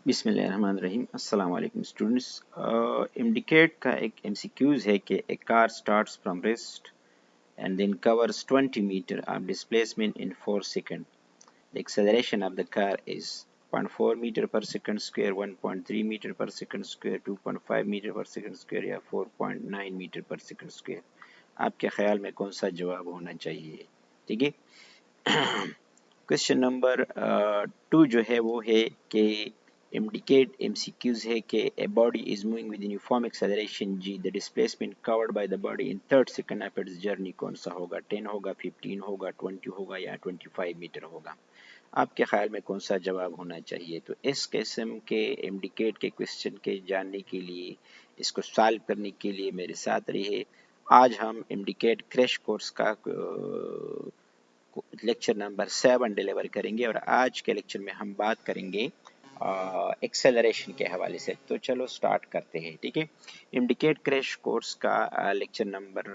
बिस्मिल्लाहिर्रहमानिर्रहीम। अस्सलाम वालेकुम स्टूडेंट्स। इंडिकेट का एक एमसीक्यूज है कि a car starts from rest and then covers 20 meter of displacement in 4 seconds. The acceleration of the car is 0.4 meter per second square, 1.3 meter per second square, 2.5 meter per second square या 4.9 meter per second square। आपके ख्याल में कौन सा जवाब होना चाहिए? ठीक है। क्वेश्चन नंबर 2 जो है वो है कि indicate MCQs है कि a body is moving with uniform acceleration g, the displacement covered by the body in third second of its journey कौन सा होगा? 10 होगा, 15 होगा, 20 होगा या 25 मीटर होगा? आपके ख्याल में कौन सा जवाब होना चाहिए? तो इस किस्म के इंडिकेट के क्वेश्चन के जानने के लिए, इसको सॉल्व करने के लिए मेरे साथ रहिए। आज हम इंडिकेट क्रैश कोर्स का लेक्चर नंबर 7 डिलीवर करेंगे और आज के लेक्चर में हम बात करेंगे एक्सेलरेशन के हवाले से। तो चलो स्टार्ट करते हैं। ठीक है, इंडिकेट क्रैश कोर्स का लेक्चर नंबर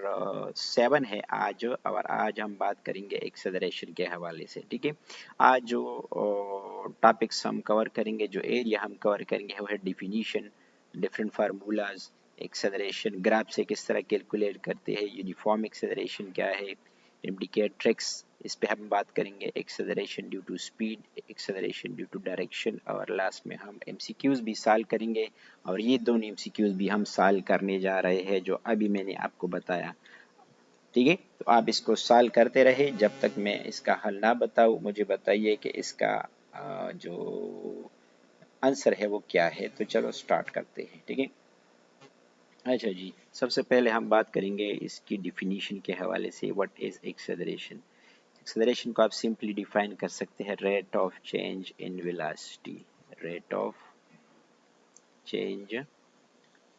7 है आज, और आज हम बात करेंगे एक्सेलरेशन के हवाले से। ठीक है, आज जो टॉपिक्स हम कवर करेंगे, जो एरिया हम कवर करेंगे वो है definition, different formulas, acceleration, graph से किस तरह कैलकुलेट करते हैं, यूनिफॉर्म एक्सेलरेशन क्या है, इंडिकेट ट्रिक्स, इस पे हम बात करेंगे, acceleration due to speed, acceleration due to direction, और लास्ट में हम एमसीक्यूज भी सॉल्व करेंगे। और ये दोनों एमसीक्यूज भी हम सॉल्व करने जा रहे हैं जो अभी मैंने आपको बताया। ठीक है, तो आप इसको सॉल्व करते रहे जब तक मैं इसका हल ना बताऊं। मुझे बताइए कि इसका जो आंसर है वो क्या है। तो चलो स्टार्ट करते हैं। ठीक है, अच्छा जी, सबसे पहले हम बात करेंगे इसकी डिफिनीशन के हवाले से। What is acceleration? एक्सेलरेशन को आप सिंपली डिफाइन कर सकते हैं rate of change in velocity, rate of change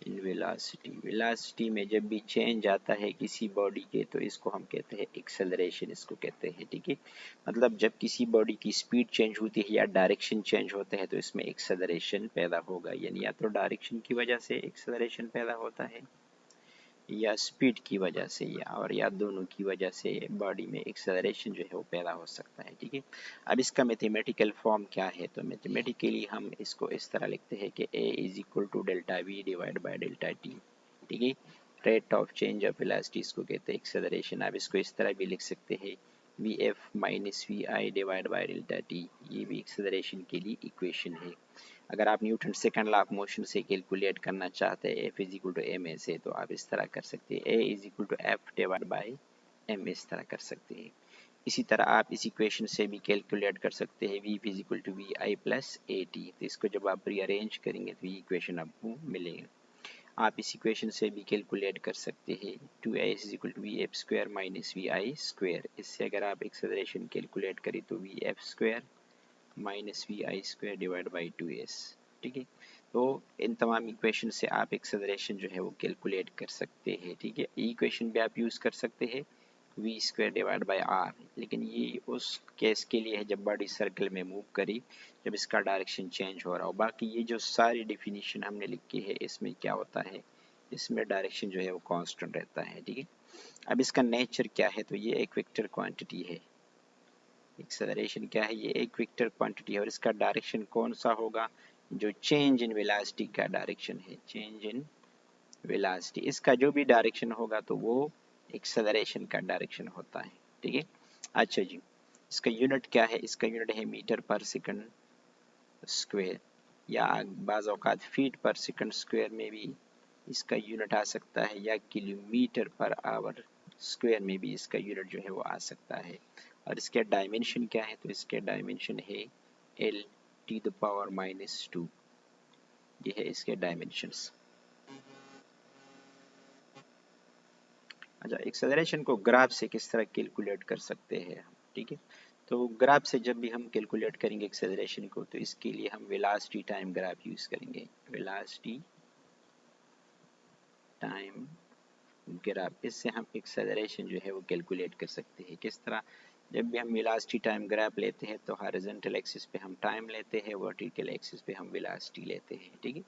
in velocity. Velocity में जब भी चेंज आता है किसी बॉडी के, तो इसको हम कहते हैं एक्सेलरेशन, इसको कहते हैं। ठीक है, मतलब जब किसी बॉडी की स्पीड चेंज होती है या डायरेक्शन चेंज होता है तो इसमें एक्सेलरेशन पैदा होगा। यानी या तो डायरेक्शन की वजह से एक्सेलरेशन पैदा होता है या स्पीड की वजह से, या दोनों की वजह से बॉडी में एक्सेलरेशन जो है वो पैदा हो सकता है। ठीक है, अब इसका मैथमेटिकल फॉर्म क्या है? तो मैथमेटिकली हम इसको इस तरह लिखते हैं कि a is equal to delta v divide by delta t. ठीक है, rate of change of velocity इसको कहते हैं एक्सेलरेशन। आप इसको इस तरह भी लिख सकते हैं V F minus we I divide by delta T, ये भी एक्सेलरेशन के लिए इक्वेशन है। अगर आप Newton second law of motion से कैलकुलेट करना चाहते हैं F is equal to M A से, तो आप इस तरह कर सकते हैं A is equal to F divide by M, इस तरह कर सकते हैं। इसी तरह आप इस इक्वेशन से भी कैलकुलेट कर सकते हैं v is equal to v i plus a t. तो इसको जब आप रीअरेंज करेंगे तो ये इक्वेशन आपको मिलेगा। आप इस इक्वेशन से भी कैलकुलेट कर सकते हैं 2a is equal to v f square minus we i square. इससे अगर आप एक्सेलरेशन कैलकुलेट करें तो v f square minus we i square divide by 2s। ठीक है, तो इन तमाम इक्वेशन से आप एक्सेलरेशन जो है वो कैलकुलेट कर सकते हैं। ठीक है, इक्वेशन भी आप यूज़ कर सकते हैं v square divide by r, लेकिन ये उस केस के लिए है जब बॉडी सर्कल में मूव करी, जब इसका डायरेक्शन चेंज हो रहा हो। बाकी ये जो सारी डिफिनीशन हमने लिखी है इसमें क्या होता है, इसमें डायरेक्शन जो है वो कांस्टेंट रहता है। ठीक है, अब इसका नेचर क्या है? तो ये एक वेक्टर क्वांटिटी है। एक्सेलरेशन क्या है? ये एक वेक्टर क्वांटिटी है और इसका डायरेक्शन कौन सा होगा? जो चेंज इन वेलोसिटी का डायरेक्शन है, चेंज इन वेलोसिटी, इसका जो भी डायरेक्शन होगा तो वो एक्सेलरेशन का डायरेक्शन होता है। ठीक है, अच्छा जी, इसका यूनिट क्या है? इसका यूनिट है मीटर पर सेकंड स्क्वायर, या बाज़ औक़ात फीट पर सेकंड स्क्वायर में भी इसका यूनिट आ सकता है, या किलोमीटर पर आवर स्क्वायर में भी इसका यूनिट जो है वो आ सकता है। और इसके डायमेंशन क्या है? तो इसके डायमेंशन है L T the power minus 2, ये है इसके डायमेंशंस। अच्छा, एक्सेलरेशन को ग्राफ से किस तरह कैलकुलेट कर सकते हैं हम? ठीक है, तो ग्राफ से जब भी हम कैलकुलेट करेंगे एक्सेलरेशन को, तो इसके लिए हम वेलोसिटी टाइम ग्राफ यूज करेंगे। वेलोसिटी टाइम ग्राफ, इससे हम एक्सेलरेशन जो है वो कैलकुलेट कर सकते हैं। किस तरह? जब भी हम वेलोसिटी टाइम ग्राफ लेते हैं तो हॉरिजॉन्टल एक्सिस पे हम टाइम लेते हैं, वर्टिकल एक्सिस पे हम वेलोसिटी लेते हैं। ठीक है,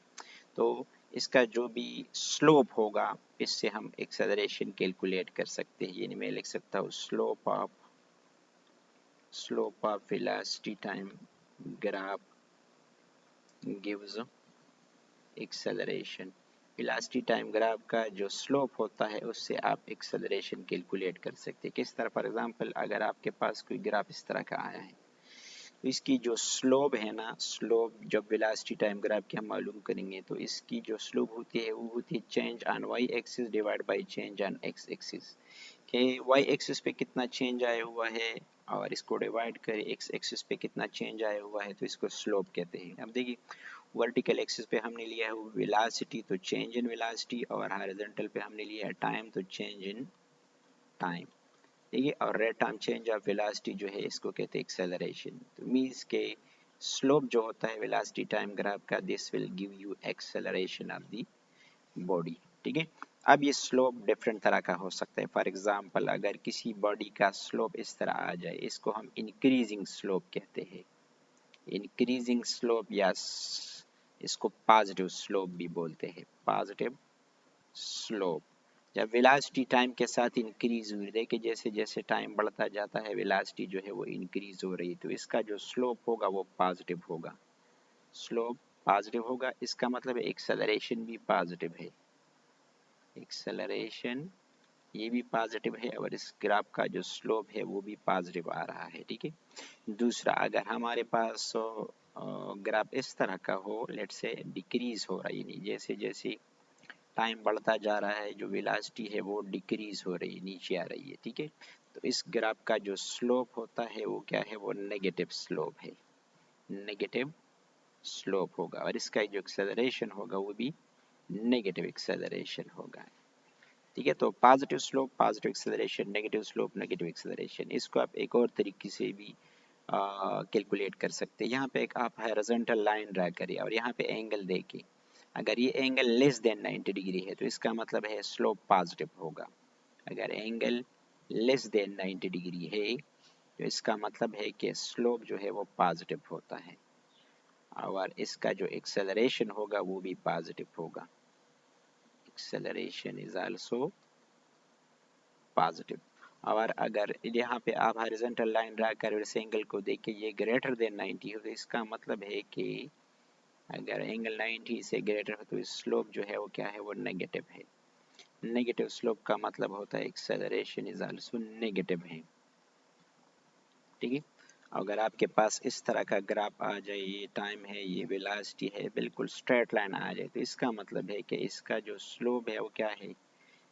तो इसका जो भी स्लोप होगा इससे हम एक्सेलरेशन कैलकुलेट कर सकते हैं। यानी मैं लिख सकता हूँ slope of velocity time graph gives acceleration. Velocity time graph का जो स्लोप होता है उससे आप एक्सेलरेशन कैलकुलेट कर सकते हैं। किस तरह? फॉर एग्जांपल अगर आपके पास कोई ग्राफ इस तरह का आया है तो इसकी जो स्लोप है ना, स्लोप जब वेलोसिटी टाइम ग्राफ की हम मालूम करेंगे तो इसकी जो स्लोप होती है वो होती है change on y axis divide by change on x axis. कि वाई एक्सिस पे कितना चेंज आया हुआ है और इसको डिवाइड करें एक्स एक्सिस पे कितना चेंज आया हुआ है तो इसको स्लोप कहते हैं। अब देखिए वर्टिकल एक्सिस पे हमने लिया है वेलोसिटी तो चेंज इन वेलोसिटी, और हॉरिजॉन्टल पे हमने लिया है टाइम तो चेंज इन टाइम, ठीक है। और rate time change of velocity जो है इसको कहते हैं एक्सेलरेशन। तो मींस के स्लोप जो होता है वेलोसिटी टाइम ग्राफ का, this will give you acceleration of the body, ठीक है। अब ये स्लोप डिफरेंट तरह का हो सकता है। फॉर एग्जांपल अगर किसी बॉडी का स्लोप इस तरह आ जाए इसको हम इंक्रीजिंग स्लोप कहते हैं। इंक्रीजिंग स्लोप या इसको पॉजिटिव स्लोप भी बोलते हैं, पॉजिटिव स्लोप। जब वेलोसिटी टाइम के साथ इंक्रीज हुई है कि जैसे जैसे टाइम बढ़ता जाता है वेलोसिटी जो है वो इंक्रीज हो रही है तो इसका जो स्लोप होगा वो पॉजिटिव होगा, स्लोप पॉजिटिव होगा। इसका मतलब एक्सेलरेशन भी पॉजिटिव है, एक्सेलरेशन ये भी पॉजिटिव है और इस ग्राफ का जो स्लोप है वो भी पॉजिटिव आ रहा है, ठीक है। दूसरा अगर हमारे पास ग्राफ इस तरह का हो, लेट से डिक्रीज हो रहा है, यानी जैसे जैसे टाइम बढ़ता जा रहा है जो वेलोसिटी है वो डिक्रीज हो रही है, नीचे आ रही है, ठीक है। तो इस ग्राफ का जो स्लोप होता है वो क्या है? वो नेगेटिव स्लोप है, नेगेटिव स्लोप होगा और इसका जो एक्सेलरेशन होगा वो भी नेगेटिव एक्सेलरेशन होगा, ठीक है। तो positive slope positive acceleration, negative slope negative acceleration. इसको आप एक और तरीके से भी कैलकुलेट कर सकते हैं। यहाँ पे एक आप हॉरिजॉन्टल लाइन ड्रा करिए और यहाँ पे एंगल देखिए, अगर ये एंगल लेस देन 90 डिग्री है तो इसका मतलब है स्लोप पॉजिटिव होगा। अगर एंगल लेस देन 90 डिग्री है तो इसका मतलब है कि स्लोप जो है वो पॉजिटिव होता है और इसका जो एक्सेलरेशन होगा वो भी पॉजिटिव होगा। Acceleration is also positive. और अगर यहाँ पे आप हॉरिजॉन्टल लाइन ड्रा कर इस एंगल को देखिए ये ग्रेटर देन 90 हो तो इसका मतलब है कि अगर एंगल 90 से ग्रेटर हो तो स्लोप जो है वो क्या है? वो नेगेटिव है। नेगेटिव स्लोप का मतलब होता है एक्सेलरेशन इज आल्सो नेगेटिव है, ठीक है। अगर आपके पास इस तरह का ग्राफ आ जाए, ये टाइम है ये वेलोसिटी है, बिल्कुल स्ट्रेट लाइन आ जाए तो इसका मतलब है कि इसका जो स्लोप है वो क्या है?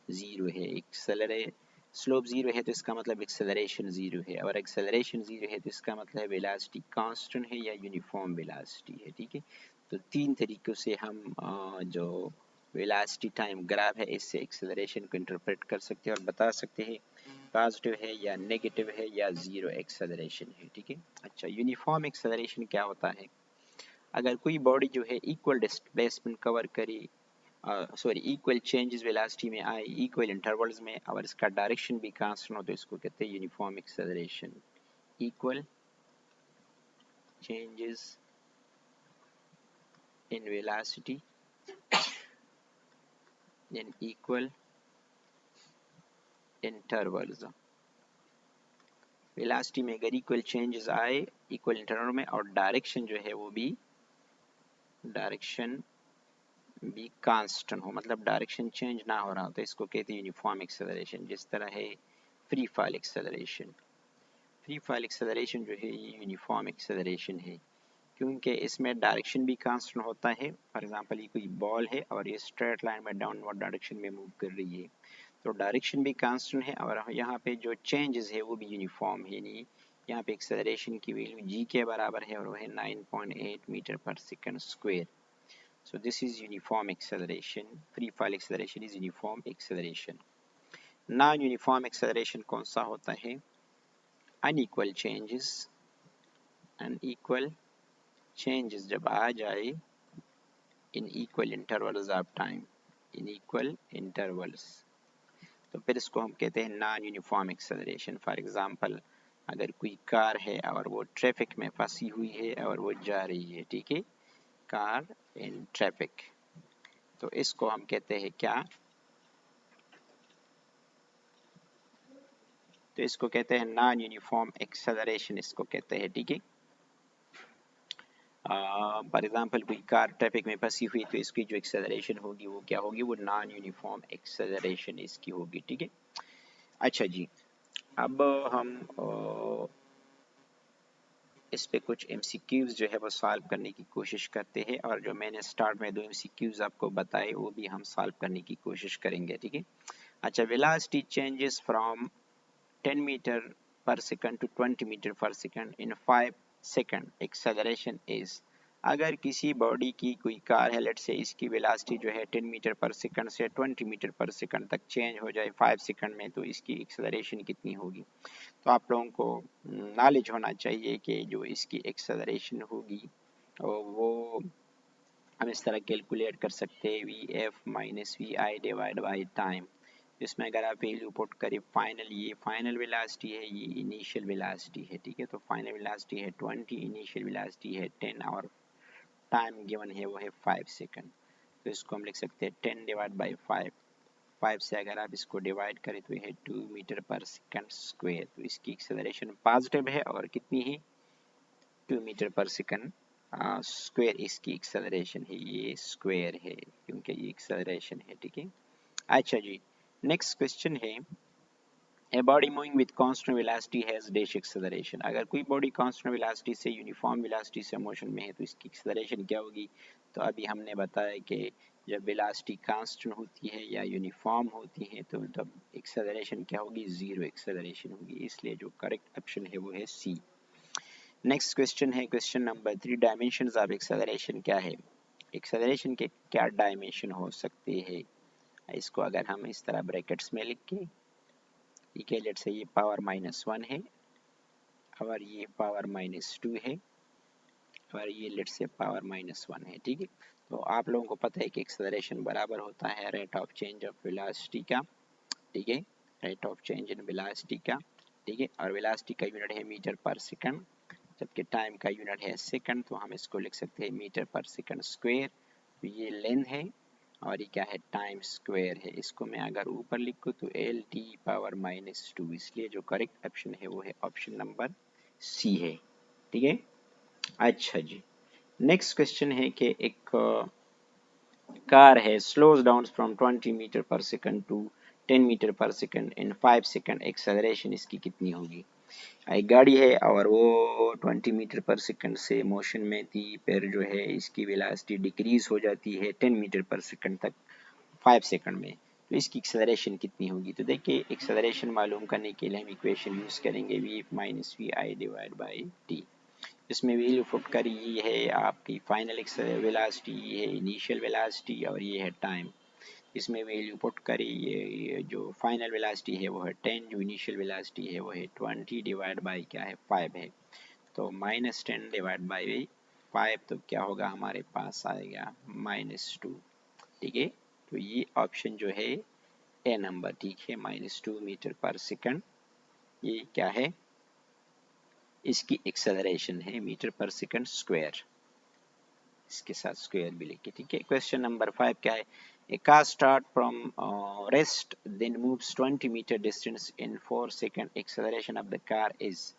जीरो है। एक्सेलरे स्लोप जीरो है तो इसका मतलब एक्सेलरेशन जीरो है और एक्सेलरेशन जीरो है तो इसका मतलब है वेलोसिटी कांस्टेंट है या यूनिफॉर्म वेलोसिटी है, ठीक है। तो तीन तरीकों से हम जो वेलोसिटी टाइम ग्राफ है इससे एक्सेलरेशन को इंटरप्रेट कर सकते हैं और बता सकते हैं पॉजिटिव है या नेगेटिव है या जीरो एक्सेलरेशन है, ठीक है। अच्छा, यूनिफॉर्म एक्सेलरेशन क्या होता है? अगर कोई बॉडी जो है इक्वल डिस्प्लेसमेंट कवर करे, सॉरी इक्वल चेंजेस वेलोसिटी में आए इक्वल इंटरवल्स में और इसका डायरेक्शन भी कांस्टेंट हो तो इसको कहते हैं uniform acceleration. Equal changes in velocity in equal intervals. Velocity में अगर इक्वल चेंजेस आए इक्वल इंटरवल में और डायरेक्शन जो है वो भी डायरेक्शन भी कांस्टेंट हो, मतलब डायरेक्शन चेंज ना हो रहा हो तो इसको कहते हैं यूनिफॉर्म एक्सेलरेशन। जिस तरह है free fall acceleration, free fall acceleration जो है ये यूनिफॉर्म एक्सेलरेशन है क्योंकि इसमें डायरेक्शन भी कांस्टेंट होता है। फॉर एग्जांपल ये कोई बॉल है और ये स्ट्रेट लाइन में डाउनवर्ड डायरेक्शन में मूव कर रही है तो डायरेक्शन भी कांस्टेंट है और यहाँ पे जो चेंजेस है वो भी यूनिफॉर्म है। यानी यहाँ पे एक्सेलरेशन की वैल्यू जी के बराबर है और वो है 9.8 मीटर पर second square. So this is uniform acceleration. Free fall acceleration is uniform acceleration. Non-uniform acceleration कौन सा होता है? Unequal changes, unequal changes जब आ जाए in equal intervals of time, in equal intervals, तो फिर इसको हम कहते हैं non uniform acceleration. For example अगर कोई कार है और वो ट्रैफिक में फंसी हुई है और वो जा रही है, ठीक है, कार इन ट्रैफिक, तो इसको हम कहते हैं क्या? तो इसको कहते हैं नॉन यूनिफॉर्म एक्सेलरेशन, इसको कहते हैं, ठीक है। फॉर एग्जांपल कोई कार ट्रैफिक में फंसी हुई तो इसकी जो एक्सेलरेशन होगी वो क्या होगी, वो नॉन यूनिफॉर्म एक्सेलरेशन इसकी होगी, ठीक है। अच्छा जी, अब हम इस पे कुछ एमसीक्यूज जो है वो सॉल्व करने की कोशिश करते हैं, और जो मैंने स्टार्ट में 2 एमसीक्यूज आपको बताए वो भी हम सॉल्व करने की कोशिश करेंगे, ठीक है। अच्छा, वेलोसिटी चेंजेस फ्रॉम 10 मीटर पर सेकंड टू 20 मीटर पर second in 5 second, acceleration is. अगर किसी बॉडी की कोई कार है, लेट से इसकी वेलोसिटी जो है 10 मीटर पर सेकंड से 20 मीटर पर सेकंड तक चेंज हो जाए 5 सेकंड में, तो इसकी एक्सेलरेशन कितनी होगी। तो आप लोगों को नॉलेज होना चाहिए कि जो इसकी एक्सेलरेशन होगी वो हम इस तरह कैलकुलेट कर सकते हैं, V F minus we I divide by time. इसमें अगर आप वैल्यू पुट करें फाइनल, ये फाइनल वेलोसिटी है, ये इनिशियल वेलोसिटी है, ठीक है। तो फाइनल वेलोसिटी है 20, इनिशियल वेलोसिटी है 10 और टाइम गिवन है वो है 5 सेकंड। तो इसको हम लिख सकते हैं 10 डिवाइड बाई 5। 5 से अगर आप इसको डिवाइड करें तो ये है 2 मीटर पर सेकंड स्क्वायर। तो इसकी एक्सेलरेशन पॉजिटिव है और कितनी है, 2 मीटर पर सेकंड स्क्वायर इसकी एक्सेलरेशन है, ये स्क्वायर है क्योंकि ये एक्सेलरेशन है, ठीक है। अच्छा जी, नेक्स्ट क्वेश्चन है, a body moving with constant velocity has dash acceleration. अगर कोई बॉडी कांस्टेंट वेलोसिटी से यूनिफॉर्म वेलोसिटी से मोशन में है तो इसकी एक्सेलरेशन क्या होगी। तो अभी हमने बताया कि जब वेलोसिटी कांस्टेंट होती है या यूनिफॉर्म होती है तो तब एक्सेलरेशन क्या होगी, जीरो एक्सेलरेशन होगी, इसलिए जो करेक्ट ऑप्शन है वो है सी। नेक्स्ट क्वेश्चन है question number 3, dimensions of acceleration क्या है। एक्सेलरेशन के क्या डायमेंशन हो सकते हैं। इसको अगर हम इस तरह ब्रैकेट्स में लिख के, ठीक है, लेट्स से ये पावर -1 है और ये पावर -2 है और ये लेट्स से पावर -1 है, ठीक है। तो आप लोगों को पता है कि एक्सेलरेशन बराबर होता है rate of change of velocity का, ठीक है, rate of change in velocity का, ठीक है। और वेलोसिटी का यूनिट है मीटर पर सेकंड, जबकि टाइम का यूनिट है सेकंड, तो हम इसको लिख सकते हैं मीटर पर सेकंड स्क्वायर। तो ये लेंथ है और ये क्या है, टाइम स्क्वायर है। इसको मैं अगर ऊपर लिखूँ तो एल टी पावर -2, इसलिए जो करेक्ट ऑप्शन है वो है ऑप्शन नंबर सी है, ठीक है। अच्छा जी, नेक्स्ट क्वेश्चन है कि एक कार है, स्लोज डाउन फ्रॉम 20 मीटर पर सेकंड टू 10 मीटर पर सेकंड इन 5 सेकंड, एक्सेलरेशन इसकी कितनी होगी। एक गाड़ी है और वो 20 मीटर पर सेकंड से मोशन में थी, फिर जो है इसकी वेलोसिटी डिक्रीज हो जाती है 10 मीटर पर सेकंड तक 5 सेकंड में, तो इसकी एक्सेलरेशन कितनी होगी। तो देखिए, एक्सेलरेशन मालूम करने के लिए हम इक्वेशन यूज करेंगे v minus we I divide by t. इसमें वैल्यू पुट करी, ये है आपकी फाइनल वेलोसिटी, ये है इनिशियल वेलोसिटी और ये है टाइम। इसमें वैल्यू पुट करी, ये जो फाइनल वेलोसिटी है वो है 10, जो इनिशियल वेलोसिटी है वो है 20 डिवाइड बाई क्या है 5 है। तो -10 डिवाइड बाई 5, तो क्या होगा हमारे पास आएगा -2, ठीक है। तो ये ऑप्शन जो है ए नंबर, ठीक है, -2 मीटर पर सेकंड, ये क्या है, इसकी एक्सेलरेशन है मीटर पर सेकंड स्क्वायर, इसके साथ स्क्वायर भी लिखे, ठीक है। क्वेश्चन नंबर 5 क्या है, a car start from rest then moves 20 metre distance in 4 second, acceleration of the car is.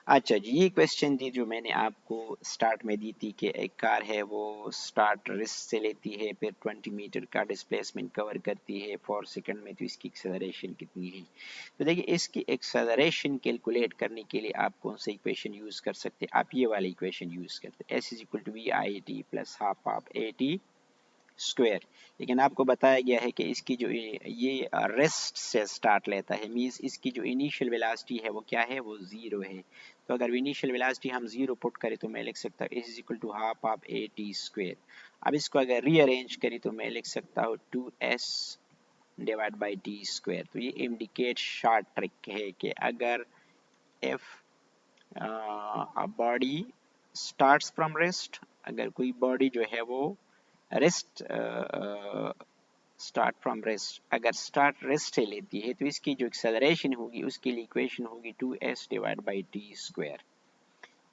अच्छा जी, ये क्वेश्चन थी जो मैंने आपको स्टार्ट में दी थी कि एक कार है वो स्टार्ट रेस्ट से लेती है, फिर 20 मीटर का डिस्प्लेसमेंट कवर करती है 4 सेकंड में, तो इसकी एक्सेलरेशन कितनी है। तो देखिए, इसकी एक्सेलरेशन कैलकुलेट करने के लिए आप कौन सा इक्वेशन यूज कर सकते हैं, आप ये वाली इक्वेशन यूज करते हैं, s is equal to v i t plus half of a t square. लेकिन आपको बताया गया है कि इसकी जो ये रेस्ट से स्टार्ट लेता है, मींस इसकी जो इनिशियल वेलोसिटी है वो क्या है, वो जीरो है। तो अगर इनिशियल वेलोसिटी हम जीरो पुट करें तो मैं लिख सकता हूँ is equal to half of a t square. अब इसको अगर रीअरेंज करें तो मैं लिख सकता हूँ 2s divide by T square. तो ये इंडिकेट शॉर्ट ट्रिक है कि अगर if a body starts from rest, अगर कोई बॉडी जो है वो रेस्ट स्टार्ट फ्रॉम रेस्ट, अगर स्टार्ट रेस्ट से लेती है तो इसकी जो एक्सेलरेशन होगी उसके लिए इक्वेशन होगी 2s divide by T square.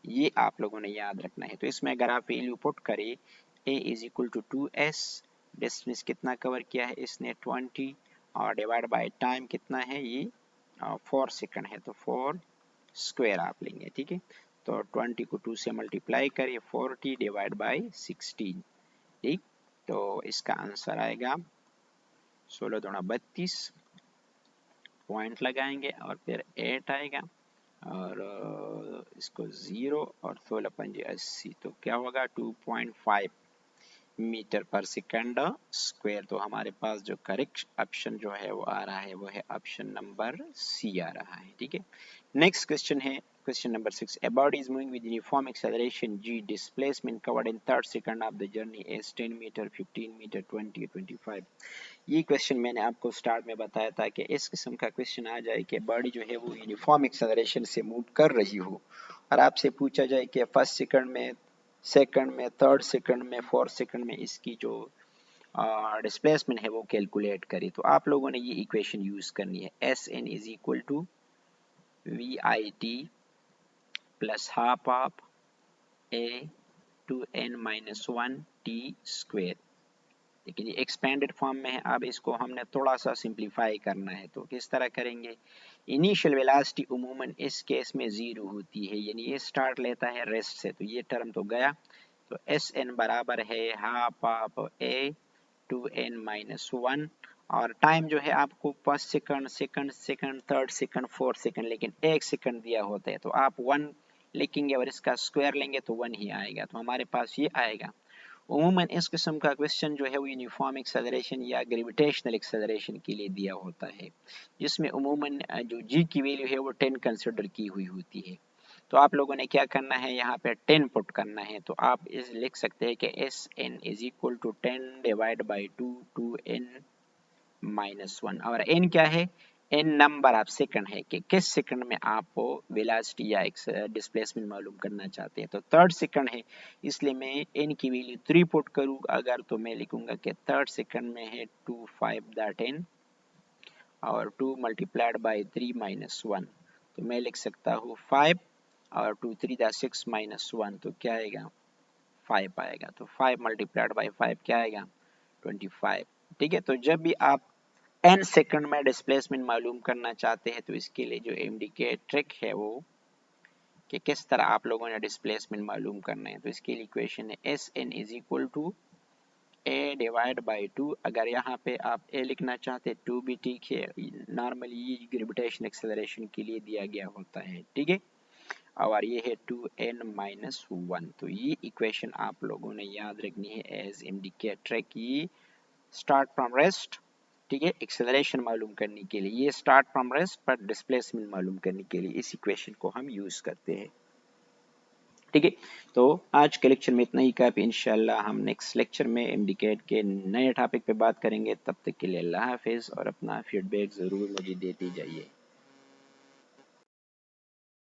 ये आप लोगों ने याद रखना है। तो इसमें अगर आप वैल्यू पुट करें, a is equal to 2s, distance कितना कवर किया है इसने 20, और डिवाइड बाई टाइम कितना है, ये 4 सेकंड है, तो 4 स्क्वायर आप लेंगे, ठीक है। तो 20 को 2 से मल्टीप्लाई करिए, 40 डिवाइड बाई 16, ठीक। तो इसका आंसर आएगा 16 दूना 32, पॉइंट लगाएंगे और फिर 8 आएगा और इसको 0 और 16 पंजे 80, तो क्या होगा 2.5 मीटर पर सेकंड स्क्वायर। तो हमारे पास जो करेक्ट ऑप्शन जो है वो आ रहा है वो है ऑप्शन नंबर सी आ रहा है, ठीक है। नेक्स्ट क्वेश्चन है question number 6। A body is moving with uniform acceleration g, displacement covered in third second of the journey is 10 metre, 15 metre, 20 25। ये क्वेश्चन मैंने आपको स्टार्ट में बताया था कि इस किस्म का क्वेश्चन आ जाए कि बॉडी जो है वो यूनिफॉर्म एक्सेलरेशन से मूव कर रही हो और आपसे पूछा जाए कि फर्स्ट सेकंड में, सेकंड में, थर्ड सेकंड में, फोर्थ सेकंड में इसकी जो डिस्प्लेसमेंट है वो कैलकुलेट करें। तो आप लोगों ने ये इक्वेशन यूज करनी है, s n is equal to v i t plus half of a two n minus 1 t square. लेकिन ये एक्सपेंडेड फॉर्म में है, अब इसको हमने थोड़ा सा सिंप्लीफाई करना है। तो किस तरह करेंगे, इनिशियल वेलोसिटी उमूमन इस केस में 0 होती है, यानी ये स्टार्ट लेता है रेस्ट से, तो ये टर्म तो गया। तो एस एन बराबर है half of a two n minus 1, और टाइम जो है आपको first second, second second, third second, fourth second, लेकिन एक सेकंड दिया होता है, तो आप 1 लिखेंगे और इसका स्क्वायर लेंगे तो 1 ही आएगा। तो हमारे पास ये आएगा। उमूमन इस किस्म का क्वेश्चन जो है वो यूनिफॉर्म एक्सेलरेशन या ग्रेविटेशनल एक्सेलरेशन के लिए दिया होता है, जिसमें उमूमन जो जी की वैल्यू है वो 10 कंसिडर की हुई होती है। तो आप लोगों ने क्या करना है, यहाँ पे 10 पुट करना है। तो आप इस लिख सकते हैं कि s n is equal to 10 divide by 2 two n minus 1, और एन क्या है, एन नंबर ऑफ सेकंड है कि किस सेकंड में आप वेलोसिटी या डिस्प्लेसमेंट मालूम करना चाहते हैं। तो थर्ड सेकंड है, इसलिए मैं एन की वैल्यू 3 पुट करूँ अगर, तो मैं लिखूंगा कि थर्ड सेकंड में है 2 5 द 10 और 2 मल्टीप्लाइड बाई 3 माइनस 1, तो मैं लिख सकता हूँ 5 और 2 3 द 6 माइनस 1, तो क्या आएगा 5 आएगा। तो 5 मल्टीप्लाइड बाई 5 क्या आएगा 25, ठीक है। तो जब भी आप n सेकंड में डिस्प्लेसमेंट मालूम करना चाहते हैं तो इसके लिए जो इंडिकेट ट्रिक है वो कि किस तरह आप लोगों ने डिस्प्लेसमेंट मालूम करना है। तो इसके लिए इक्वेशन है s n is equal to a divide by 2। अगर यहाँ पे आप ए लिखना चाहते हैं 2 भी ठीक है, नॉर्मली ये ग्रेविटेशन एक्सेलरेशन के लिए दिया गया होता है, ठीक है। और ये है 2n माइनस 1। तो ये इक्वेशन आप लोगों ने याद रखनी है एज इंडिकेट ट्रिक। ये स्टार्ट फ्रॉम रेस्ट, ठीक है, एक्सेलरेशन मालूम करने के लिए, ये स्टार्ट फ्रॉम रेस्ट पर डिस्प्लेसमेंट मालूम करने के लिए इस इक्वेशन को हम यूज करते हैं, ठीक है। तो आज के लेक्चर में इतना ही काफी, इंशाल्लाह हम नेक्स्ट लेक्चर में इंडिकेट के नए टॉपिक पे बात करेंगे। तब तक के लिए अल्लाह हाफिज और अपना फीडबैक जरूर मुझे देते जाइए।